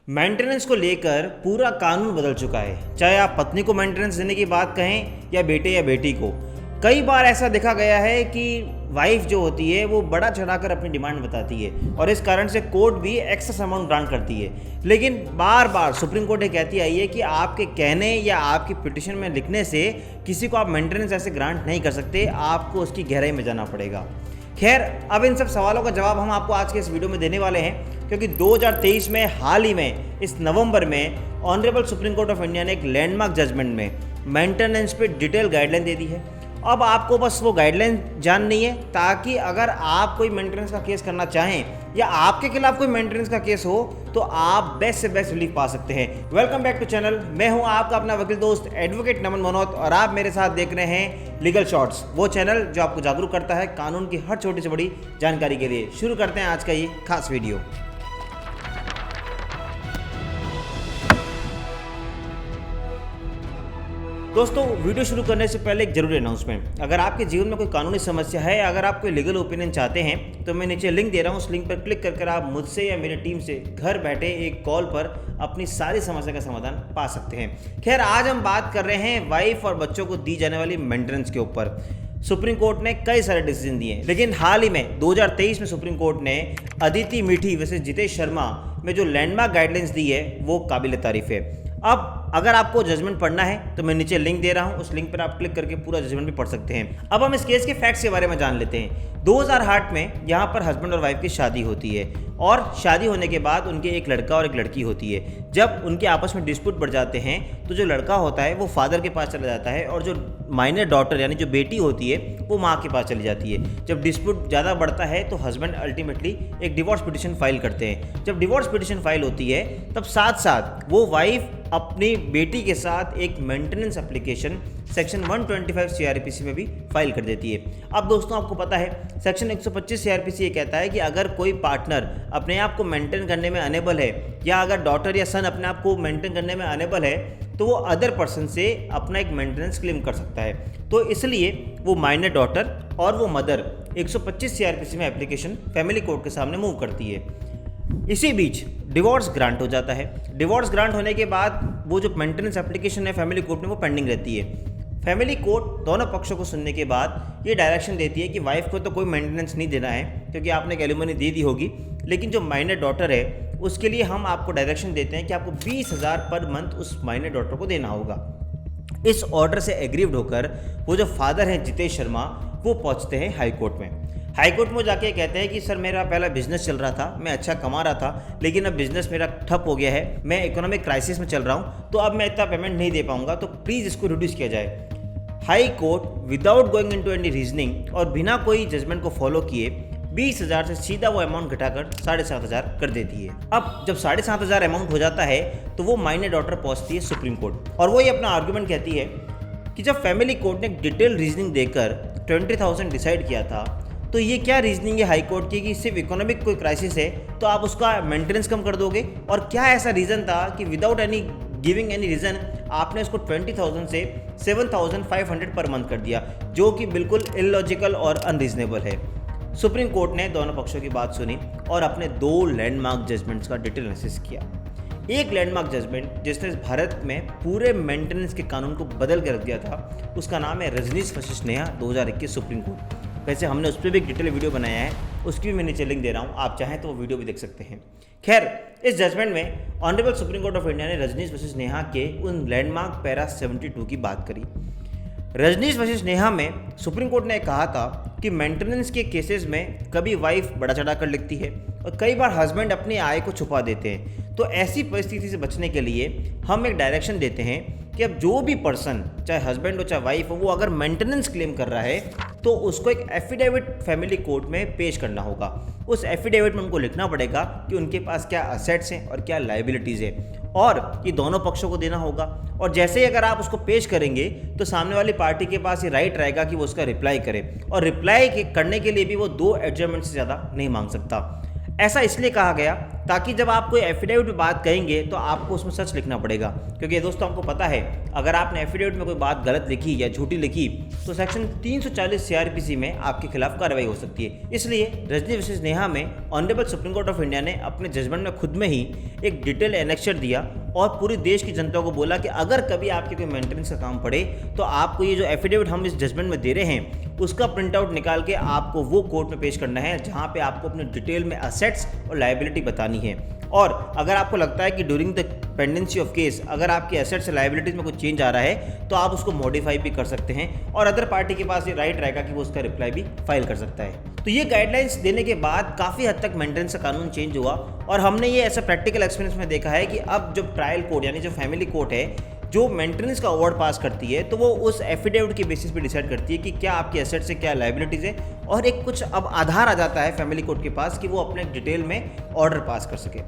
Maintenance को लेकर पूरा कानून बदल चुका है। चाहे आप पत्नी को मेंटेनेंस देने की बात कहें या बेटे या बेटी को, कई बार ऐसा देखा गया है कि वाइफ जो होती है वो बड़ा चढ़ाकर अपनी डिमांड बताती है और इस कारण से कोर्ट भी एक्सेस अमाउंट ग्रांट करती है। लेकिन बार बार सुप्रीम कोर्ट ये कहती आई है कि आपके कहने या आपकी पिटिशन में लिखने से किसी को आप मेंटेनेंस ऐसे ग्रांट नहीं कर सकते, आपको उसकी गहराई में जाना पड़ेगा। खैर, अब इन सब सवालों का जवाब हम आपको आज के इस वीडियो में देने वाले हैं, क्योंकि 2023 में हाल ही में इस नवंबर में honourable supreme court of India ने एक लैंडमार्क जजमेंट में मेंटेनेंस पे डिटेल गाइडलाइन दे दी है। अब आपको बस वो गाइडलाइन जाननी है, ताकि अगर आप कोई मेंटेनेंस का केस करना चाहें या आपके खिलाफ कोई मेंटेनेंस का केस हो तो आप बेस्ट से बेस्ट रिलीफ पा सकते हैं। Welcome back to channel. मैं हूं आपका अपना वकील दोस्त एडवोकेट नमन मनोत और आप मेरे साथ देख रहे हैं लीगल शॉर्ट्स, वो चैनल जो आपको जागरूक करता है कानून की हर छोटी से बड़ी जानकारी के लिए। शुरू करते हैं आज का ये खास वीडियो। दोस्तों, वीडियो शुरू करने से पहले एक जरूरी अनाउंसमेंट। अगर आपके जीवन में कोई कानूनी समस्या है, अगर आप कोई लीगल ओपिनियन चाहते हैं तो मैं नीचे लिंक दे रहा हूं, उस लिंक पर क्लिक कर आप मुझसे या मेरी टीम से घर बैठे एक कॉल पर अपनी सारी समस्या का समाधान पा सकते हैं। खैर, आज हम बात कर रहे हैं वाइफ और बच्चों को दी जाने वाली मेंटेनेंस के ऊपर। सुप्रीम कोर्ट ने कई सारे डिसीजन दिए, लेकिन हाल ही में 2023 में सुप्रीम कोर्ट ने अदिति मीठी वर्सेस जितेश शर्मा में जो लैंडमार्क गाइडलाइंस दी है वो काबिल तारीफ है। अब अगर आपको जजमेंट पढ़ना है तो मैं नीचे लिंक दे रहा हूं, उस लिंक पर आप क्लिक करके पूरा जजमेंट भी पढ़ सकते हैं। अब हम इस केस के फैक्ट्स के बारे में जान लेते हैं। 2008 में यहाँ पर हस्बैंड और वाइफ की शादी होती है और शादी होने के बाद उनके एक लड़का और एक लड़की होती है। जब उनके आपस में डिस्प्यूट बढ़ जाते हैं तो जो लड़का होता है वो फादर के पास चला जाता है और जो माइनर डॉटर यानी जो बेटी होती है वो माँ के पास चली जाती है। जब डिस्प्यूट ज़्यादा बढ़ता है तो हस्बैंड अल्टीमेटली एक डिवोर्स पिटिशन फाइल करते हैं। जब डिवोर्स पिटिशन फाइल होती है तब साथ साथ वो वाइफ अपनी बेटी के साथ एक मेंटेनेंस एप्लीकेशन सेक्शन 125 सीआरपीसी में भी फाइल कर देती है। अब दोस्तों, आपको पता है सेक्शन 125 सीआरपीसी ये कहता है कि अगर कोई पार्टनर अपने आप को मेंटेन करने में अनेबल है या अगर डॉटर या सन अपने आप को मेंटेन करने में अनेबल है तो वो अदर पर्सन से अपना एक मेंटेनेंस क्लेम कर सकता है। तो इसलिए वो माइनर डॉटर और वो मदर 125 सीआरपीसी में एप्लीकेशन फैमिली कोर्ट के सामने मूव करती है। इसी बीच डिवोर्स ग्रांट हो जाता है। डिवोर्स ग्रांट होने के बाद वो जो मेंटेनेंस एप्लीकेशन है फैमिली कोर्ट में वो पेंडिंग रहती है। फैमिली कोर्ट दोनों पक्षों को सुनने के बाद ये डायरेक्शन देती है कि वाइफ को तो कोई मेंटेनेंस नहीं देना है क्योंकि आपने एक एलिमनी दे दी होगी, लेकिन जो माइनर डॉटर है उसके लिए हम आपको डायरेक्शन देते हैं कि आपको 20,000 पर मंथ उस माइनर डॉटर को देना होगा। इस ऑर्डर से एग्रीव्ड होकर वो जो फादर हैं जितेश शर्मा वो पहुंचते हैं हाई कोर्ट में। हाई कोर्ट में जाके कहते हैं कि सर, मेरा पहला बिजनेस चल रहा था, मैं अच्छा कमा रहा था, लेकिन अब बिजनेस मेरा ठप हो गया है, मैं इकोनॉमिक क्राइसिस में चल रहा हूँ, तो अब मैं इतना पेमेंट नहीं दे पाऊंगा, तो प्लीज़ इसको रिड्यूस किया जाए। High court without going into any reasoning और बिना कोई जजमेंट को फॉलो किए 20,000 से सीधा वो अमाउंट घटाकर 7,500 कर देती है। अब जब 7,500 अमाउंट हो जाता है तो वो माइनर डॉटर पहुंचती है सुप्रीम कोर्ट और वो ये अपना आर्गुमेंट कहती है कि जब फैमिली कोर्ट ने डिटेल रीजनिंग देकर 20,000 डिसाइड किया था तो ये क्या रीजनिंग है हाई कोर्ट की कि सिर्फ इकोनॉमिक कोई क्राइसिस है तो आप उसका मेंटेनेंस कम कर दोगे, और क्या ऐसा रीज़न था कि without any giving any reason आपने इसको 20,000 से 7,500 पर मंथ कर दिया, जो कि बिल्कुल इलॉजिकल और अनरीजनेबल है। सुप्रीम कोर्ट ने दोनों पक्षों की बात सुनी और अपने 2 लैंडमार्क जजमेंट्स का डिटेल एनालिसिस किया। एक लैंडमार्क जजमेंट जिसने भारत में पूरे मेंटेनेंस के कानून को बदल के रख दिया था उसका नाम है Rajneesh versus Neha 2021 supreme court. वैसे हमने उस पर भी एक डिटेल वीडियो बनाया है, उसकी भी मैं नीचे लिंक दे रहा हूँ, आप चाहें तो वो वीडियो भी देख सकते हैं। खैर, इस जजमेंट में honourable supreme court of India ने रजनीश वर्सेस नेहा के उन लैंडमार्क पैरा 72 की बात करी। रजनीश वर्सेस नेहा में सुप्रीम कोर्ट ने कहा था कि मेंटेनेंस के केसेस में कभी वाइफ बड़ा चढ़ा कर लिखती है और कई बार हस्बैंड अपनी आय को छुपा देते हैं। तो ऐसी परिस्थिति से बचने के लिए हम एक डायरेक्शन देते हैं कि अब जो भी पर्सन, चाहे हस्बैंड हो चाहे वाइफ हो, वो अगर मेंटेनेंस क्लेम कर रहा है तो उसको एक एफिडेविट फैमिली कोर्ट में पेश करना होगा। उस एफिडेविट में उनको लिखना पड़ेगा कि उनके पास क्या असेट्स हैं और क्या लायबिलिटीज़ हैं, और ये दोनों पक्षों को देना होगा। और जैसे ही अगर आप उसको पेश करेंगे तो सामने वाली पार्टी के पास ये राइट रहेगा कि वो उसका रिप्लाई करे, और रिप्लाई करने के लिए भी वो 2 एडजमेंट से ज़्यादा नहीं मांग सकता। ऐसा इसलिए कहा गया ताकि जब आप कोई एफिडेविट में बात कहेंगे तो आपको उसमें सच लिखना पड़ेगा। क्योंकि दोस्तों आपको पता है, अगर आपने एफिडेविट में कोई बात गलत लिखी या झूठी लिखी तो सेक्शन 340 CRPC में आपके खिलाफ कार्रवाई हो सकती है। इसलिए रजनी वर्सेस नेहा में honourable supreme court of India ने अपने जजमेंट में खुद में ही एक डिटेल एनेक्चर दिया और पूरे देश की जनता को बोला कि अगर कभी आपके कोई मेंटेनेंस का काम पड़े तो आपको ये जो एफिडेविट हम इस जजमेंट में दे रहे हैं उसका प्रिंट आउट निकाल के आपको वो कोर्ट में पेश करना है, जहां पे आपको अपने डिटेल में असेट्स और लायबिलिटी बतानी है। और अगर आपको लगता है कि during the pendency of case अगर आपकी एसेट्स और लायबिलिटीज में कुछ चेंज आ रहा है तो आप उसको मॉडिफाई भी कर सकते हैं और अदर पार्टी के पास ये राइट रहेगा कि वो उसका रिप्लाई भी फाइल कर सकता है। तो ये गाइडलाइंस देने के बाद काफ़ी हद तक मेंटेनेंस का कानून चेंज हुआ और हमने ये ऐसा प्रैक्टिकल एक्सपीरियंस में देखा है कि अब जो ट्रायल कोर्ट यानी जो फैमिली कोर्ट है जो मेंटेनेंस का अवार्ड पास करती है तो वो उस एफिडेविट के बेसिस पे डिसाइड करती है कि क्या आपकी एसेट्स है, क्या लायबिलिटीज़ है, और एक कुछ अब आधार आ जाता है फैमिली कोर्ट के पास कि वो अपने डिटेल में ऑर्डर पास कर सके।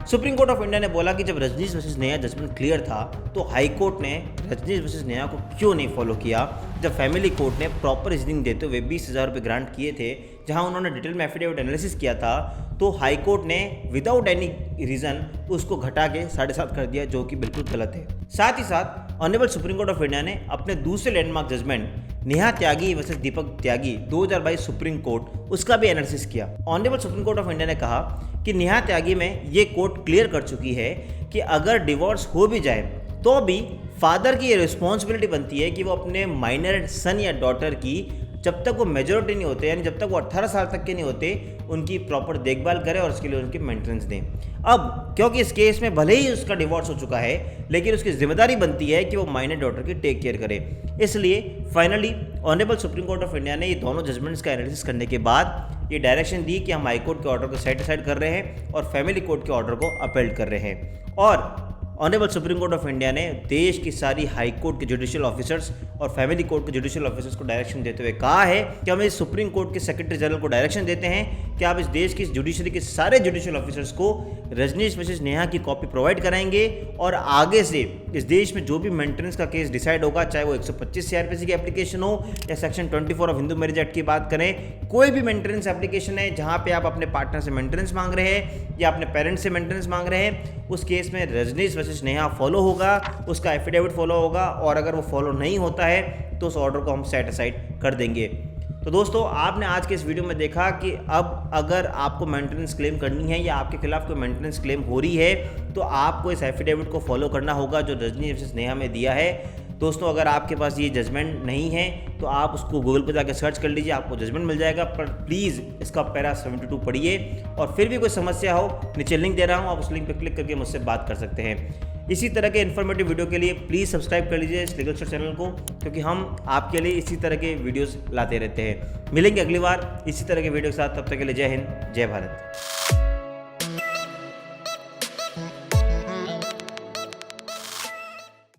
सुप्रीम कोर्ट ऑफ इंडिया ने बोला कि जब Rajneesh versus Neha judgement clear था तो हाई कोर्ट ने रजनीश वर्सेस नेहा को क्यों नहीं फॉलो किया जब फैमिली कोर्ट ने प्रॉपर रीजनिंग देते हुए 20,000 रुपये ग्रांट किए थे, जहां उन्होंने डिटेल में एफिडेविट एनालिसिस किया था। तो हाई कोर्ट ने विदाउट एनी रीज़न उसको घटा के 7.5 कर दिया, जो कि बिल्कुल गलत है। साथ ही साथ honourable supreme court of India ने अपने दूसरे लैंडमार्क जजमेंट नेहा त्यागी वर्सेस दीपक त्यागी 2022 सुप्रीम कोर्ट उसका भी एनालिसिस किया। Honourable supreme court of India ने कहा कि नेहा त्यागी में ये कोर्ट क्लियर कर चुकी है कि अगर डिवोर्स हो भी जाए तो भी फादर की ये रिस्पॉन्सिबिलिटी बनती है कि वो अपने माइनर सन या डॉटर की जब तक वो मेजोरिटी नहीं होते यानी जब तक वो 18 साल तक के नहीं होते उनकी प्रॉपर देखभाल करें और उसके लिए उनकी मेंटेनेंस दें। अब क्योंकि इस केस में भले ही उसका डिवोर्स हो चुका है लेकिन उसकी जिम्मेदारी बनती है कि वो माइनर डॉटर की टेक केयर करे। इसलिए finally honourable supreme court of India ने ये दोनों जजमेंट्स का एनालिसिस करने के बाद ये डायरेक्शन दी कि हम हाई कोर्ट के ऑर्डर को सेट असाइड कर रहे हैं और फैमिली कोर्ट के ऑर्डर को अपील कर रहे हैं। और honourable supreme court of India ने देश की सारी हाई कोर्ट के जुडिशियल ऑफिसर्स और फैमिली कोर्ट के जुडिशियल ऑफिसर्स को डायरेक्शन देते हुए कहा है कि हम इस सुप्रीम कोर्ट के सेक्रेटरी जनरल को डायरेक्शन देते हैं कि आप इस देश की जुडिशरी के सारे जुडिशियल ऑफिसर्स को रजनीश वर्सेस नेहा की कॉपी प्रोवाइड कराएंगे और आगे से इस देश में जो भी मेंटेनेंस का केस डिसाइड होगा, चाहे वो 125 CRPC की एप्लीकेशन हो या section 24 of Hindu marriage act की बात करें, कोई भी मेंटेनेंस एप्लीकेशन है जहां पे आप अपने पार्टनर से मेंटेनेंस मांग रहे हैं या अपने पेरेंट्स से मेंटेनेंस मांग रहे हैं, उस केस में रजनीश वर्सेस नेहा फॉलो होगा, उसका एफिडेविट फॉलो होगा और अगर वो फॉलो नहीं होता है तो उस ऑर्डर को हम सेट असाइड कर देंगे। तो दोस्तों आपने आज के इस वीडियो में देखा कि अब अगर आपको मेंटेनेंस क्लेम करनी है या आपके खिलाफ कोई मेंटेनेंस क्लेम हो रही है तो आपको इस एफिडेविट को फॉलो करना होगा जो रजनी वर्सेस नेहा में दिया है। दोस्तों अगर आपके पास ये जजमेंट नहीं है तो आप उसको गूगल पर जाकर सर्च कर लीजिए, आपको जजमेंट मिल जाएगा। पर प्लीज़ इसका पैरा 72 पढ़िए और फिर भी कोई समस्या हो नीचे लिंक दे रहा हूँ, आप उस लिंक पर क्लिक करके मुझसे बात कर सकते हैं। इसी तरह के इन्फॉर्मेटिव वीडियो के लिए प्लीज़ सब्सक्राइब कर लीजिए इस लीगल स्टार चैनल को, क्योंकि हम आपके लिए इसी तरह के वीडियोस लाते रहते हैं। मिलेंगे अगली बार इसी तरह के वीडियो के साथ, तब तक के लिए जय हिंद जय भारत।